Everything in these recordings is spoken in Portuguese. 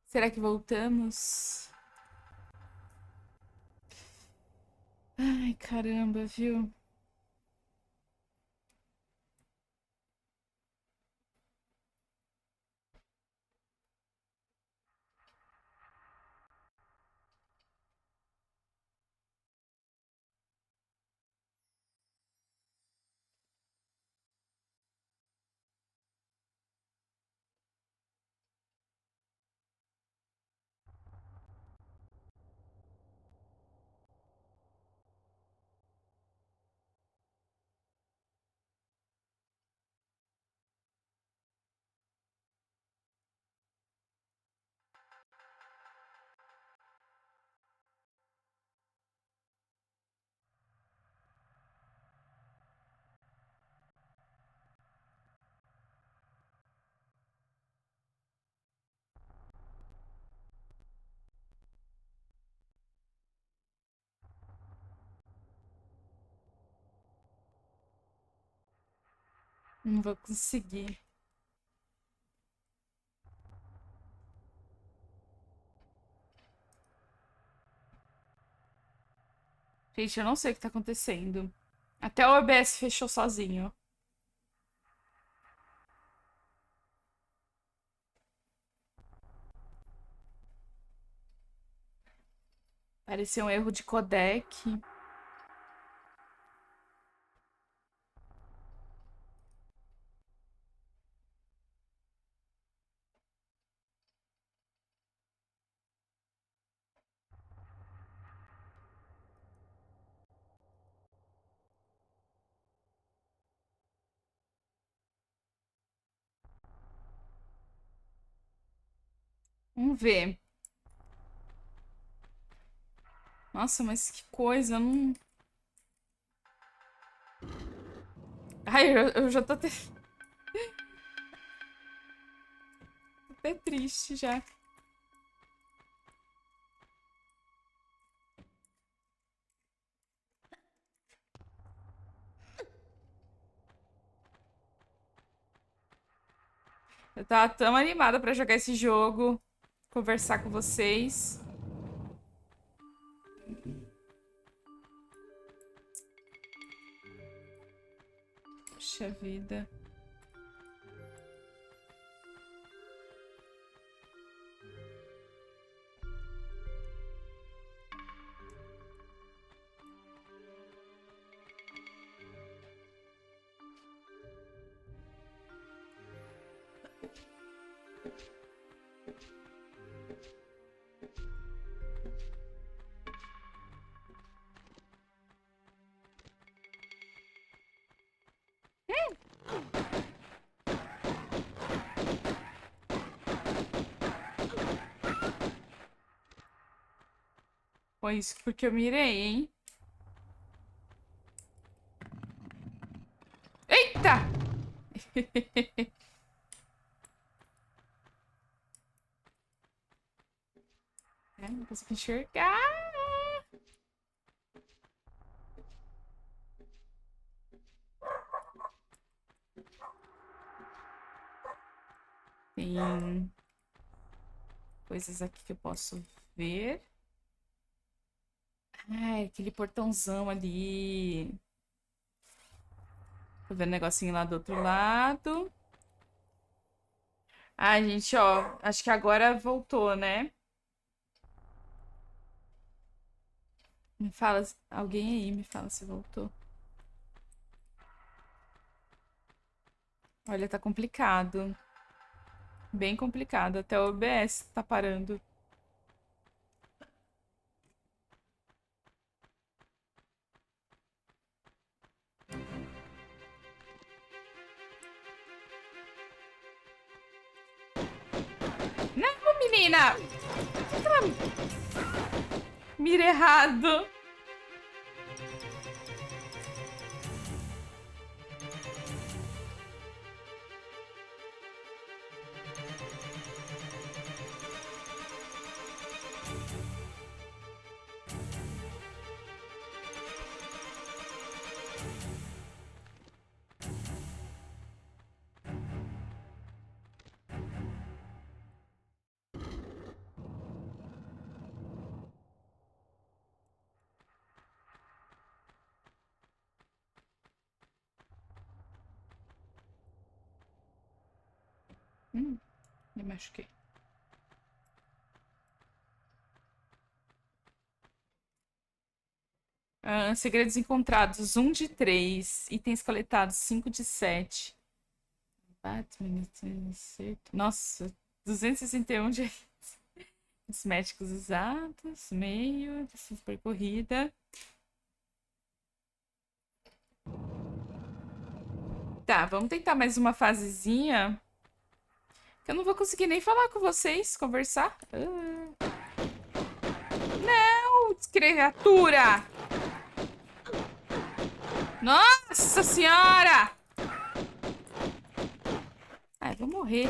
Será que voltamos? Ai, caramba, viu? Não vou conseguir. Gente, eu não sei o que tá acontecendo. Até o OBS fechou sozinho. Pareceu um erro de codec. Vamos ver. Nossa, mas que coisa, eu não. Ai, eu já tô até triste já. Eu tava tão animada pra jogar esse jogo, conversar com vocês. Puxa vida. Foi isso porque eu mirei, hein? Eita! É, não consigo enxergar. Tem coisas aqui que eu posso ver. Ai, aquele portãozão ali. Tô vendo um negocinho lá do outro lado. Ai, gente, ó. Acho que agora voltou, né? Me fala. Alguém aí me fala se voltou. Olha, tá complicado. Bem complicado. Até o OBS tá parando. Não, menina! Mira errado. Me machuquei. Segredos encontrados, 1 de 3. Itens coletados, 5 de 7. Batman, acerto. Nossa, 261 de cosméticos usados, meio, distância percorrida. Tá, vamos tentar mais uma fasezinha. Que eu não vou conseguir nem falar com vocês, conversar. Não, criatura! Nossa senhora! Ai, vou morrer.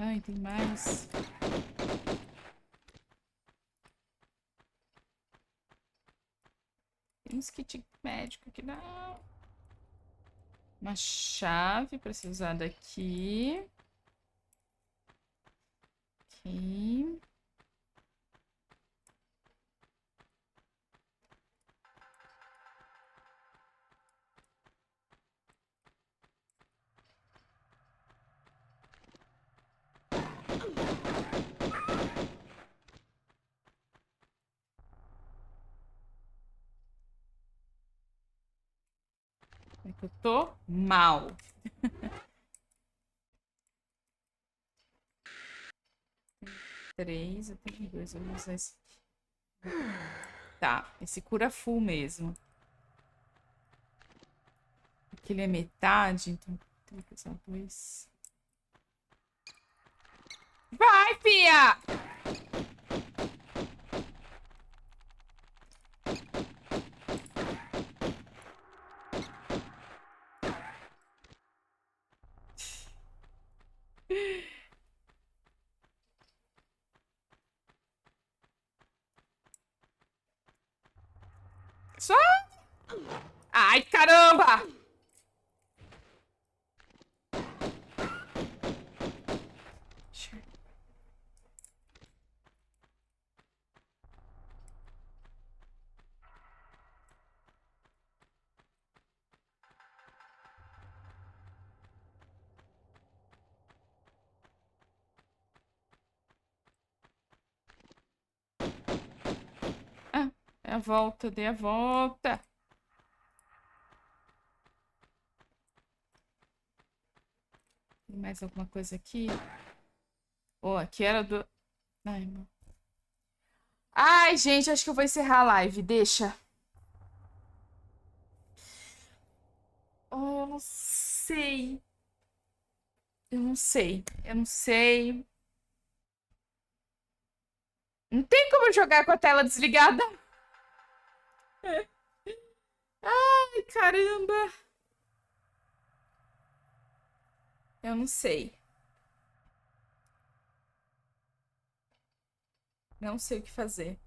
Ai, tem mais. Tem uns kit médico aqui, não. Uma chave para ser usada aqui. Aqui. É que eu tô mal. Três, eu tenho dois, eu vou usar esse aqui. Tá, esse cura full mesmo. Aqui ele é metade, então tem que usar dois. Vai, fia! Só. Ai, caramba! Ah, é a volta, dei a volta. Tem mais alguma coisa aqui? Oh, aqui era do... Ai, meu. Ai, gente, acho que eu vou encerrar a live. Deixa. Oh, eu não sei. Eu não sei. Eu não sei. Não tem como eu jogar com a tela desligada. Ai, caramba. Eu não sei. Não sei o que fazer.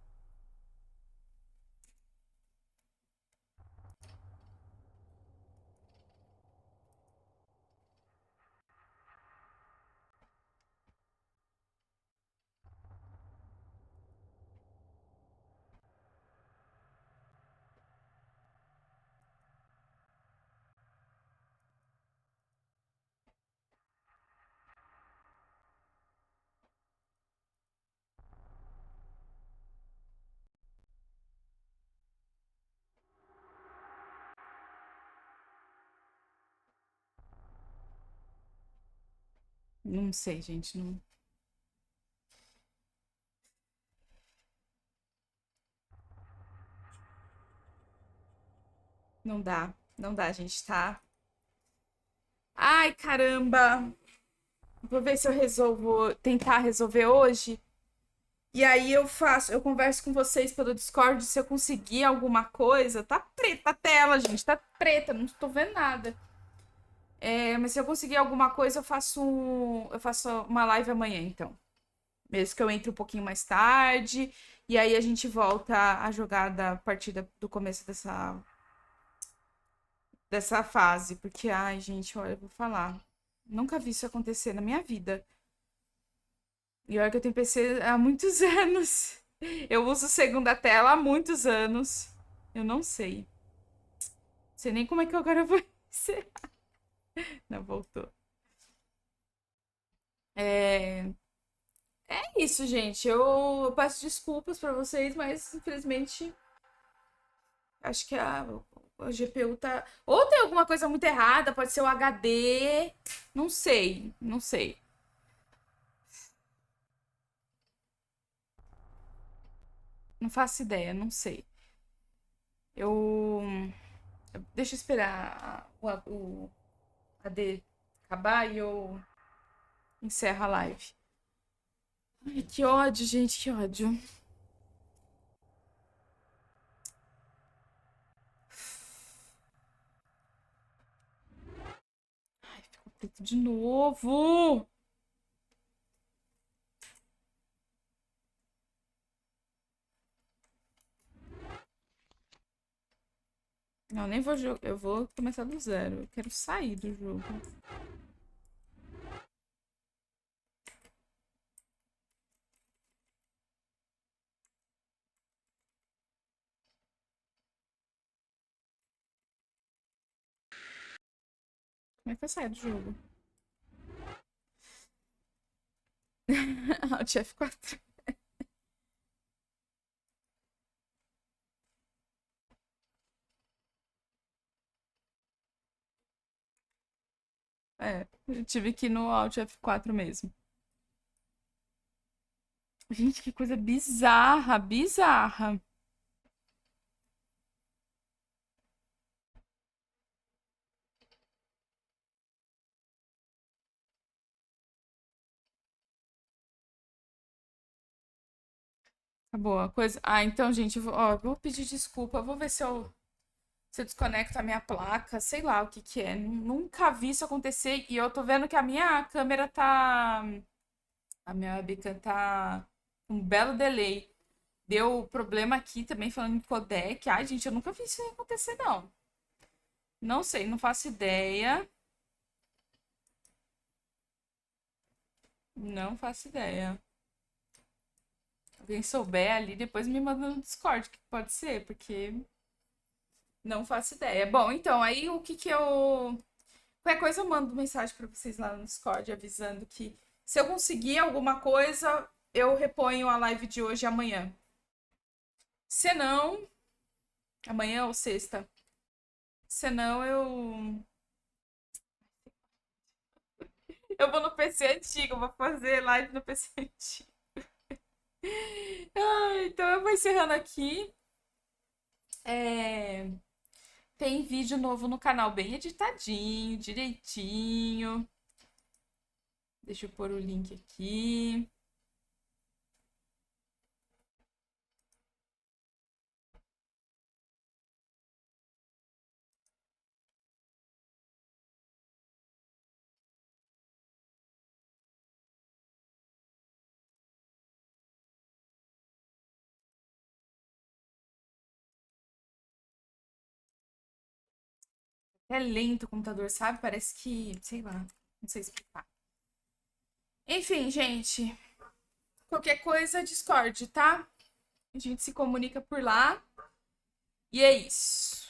Não sei, gente. Não... Não dá, gente, tá? Ai, caramba. Vou ver se eu resolvo tentar resolver hoje. E aí eu converso com vocês pelo Discord se eu conseguir alguma coisa. Tá preta a tela, gente, tá preta, não tô vendo nada. Mas se eu conseguir alguma coisa, eu faço uma live amanhã, então. Mesmo que eu entre um pouquinho mais tarde. E aí a gente volta a jogar da partida do começo dessa fase. Porque, ai, gente, olha, eu vou falar. Nunca vi isso acontecer na minha vida. E olha que eu tenho PC há muitos anos. Eu uso segunda tela há muitos anos. Eu não sei. Não sei nem como é que eu agora vou ser. Não, voltou. É... É isso, gente. Eu peço desculpas pra vocês, mas infelizmente acho que a GPU tá. Ou tem alguma coisa muito errada, pode ser o HD. Não sei, não sei. Não faço ideia, não sei. Eu. Deixa eu esperar o AD acabar e eu encerro a live. Ai, que ódio, gente, que ódio. Ai, ficou preto de novo. Não, nem vou jogar. Eu vou começar do zero. Eu quero sair do jogo. Como é que eu saio do jogo? Alt F4. Eu tive que ir no Alt F4 mesmo. Gente, que coisa bizarra, bizarra. Acabou a coisa. Ah, então, gente, vou pedir desculpa. Eu vou ver se eu desconecto a minha placa. Sei lá o que que é. Nunca vi isso acontecer. E eu tô vendo que a minha câmera tá. A minha webcam tá com um belo delay. Deu problema aqui também falando em codec. Ai, gente, eu nunca vi isso acontecer, não. Não sei, não faço ideia. Não faço ideia. Alguém souber ali, depois me manda no Discord, que pode ser, porque não faço ideia. Bom, então, aí o que que eu. Qualquer coisa eu mando mensagem pra vocês lá no Discord avisando que se eu conseguir alguma coisa, eu reponho a live de hoje e amanhã. Se não, amanhã ou sexta. Se não, eu vou no PC antigo, vou fazer live no PC antigo. Então eu vou encerrando aqui. É, Tem vídeo novo no canal, bem editadinho, direitinho. Deixa eu pôr o link aqui. É lento o computador, sabe? Parece que, sei lá, não sei explicar. Enfim, gente, qualquer coisa, Discord, tá? A gente se comunica por lá. E é isso.